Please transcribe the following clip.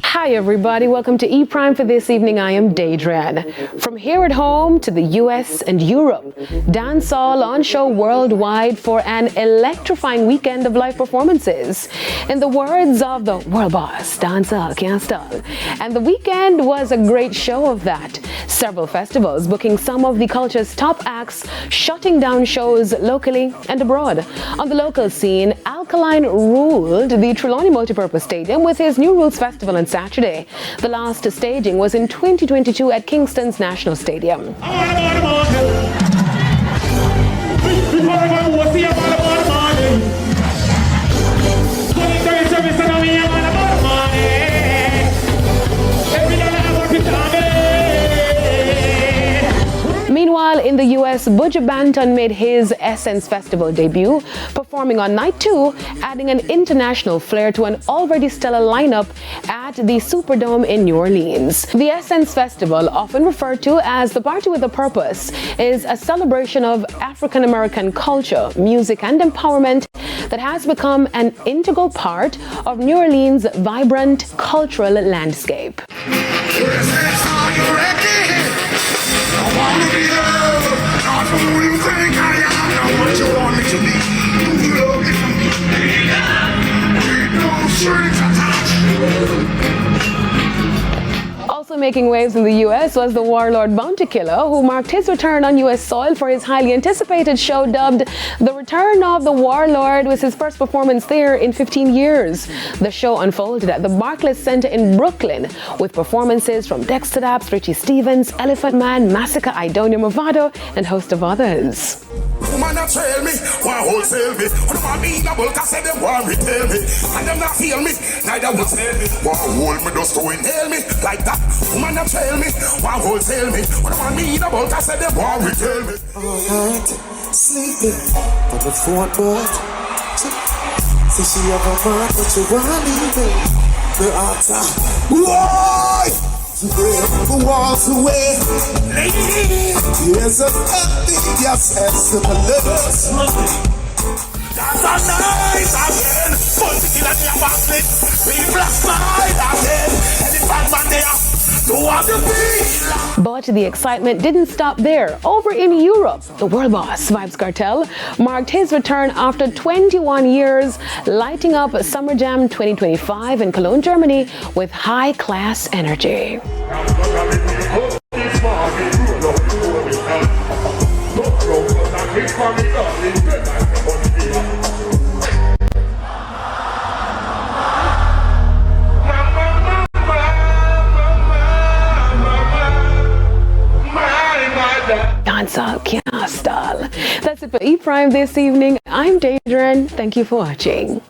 Hi everybody, welcome to E Prime for this evening. I am Daedran. From here at home to the US and Europe, Dancehall on show worldwide for an electrifying weekend of live performances. In the words of the world boss, Dancehall can't stall. And the weekend was a great show of that. Several festivals booking some of the culture's top acts, shutting down shows locally and abroad. On the local scene, Alkaline ruled the Trelawney Multipurpose Stadium with his New Rules Festival on Saturday. The last staging was in 2022 at Kingston's National Stadium. Meanwhile, in the US, Buju Banton made his Essence Festival debut, performing on night 2, adding an international flair to an already stellar lineup at the Superdome in New Orleans. The Essence Festival, often referred to as the Party with a Purpose, is a celebration of African American culture, music, and empowerment that has become an integral part of New Orleans' vibrant cultural landscape. Also making waves in the US was the warlord Bounty Killer, who marked his return on US soil for his highly anticipated show dubbed The Return of the Warlord, with his first performance there in 15 years. The show unfolded at the Barclays Center in Brooklyn, with performances from Dexter Daps, Richie Stevens, Elephant Man, Massacre, Idonia Movado, and a host of others. Woman a trail me, one wholesale me. What about me double cause they want retail me. And them not feel me, neither will sell me. One hold me just to inhale me like that. Woman a trail me, one wholesale me. What about me double cause they want retail me. All night, sleeping on the front porch. See she have a mind, but you want leaving the altar. Why? To break the walls away. Here's a thing, yes, as the police. That's a night again. Put it in a new basket. Be black night again. And the bad man there. But the excitement didn't stop there. Over in Europe, the world boss, Vybz Kartel, marked his return after 21 years, lighting up Summer Jam 2025 in Cologne, Germany with high-class energy. Dancehall can't stall. That's it for E Prime this evening. I'm Daedran. Thank you for watching.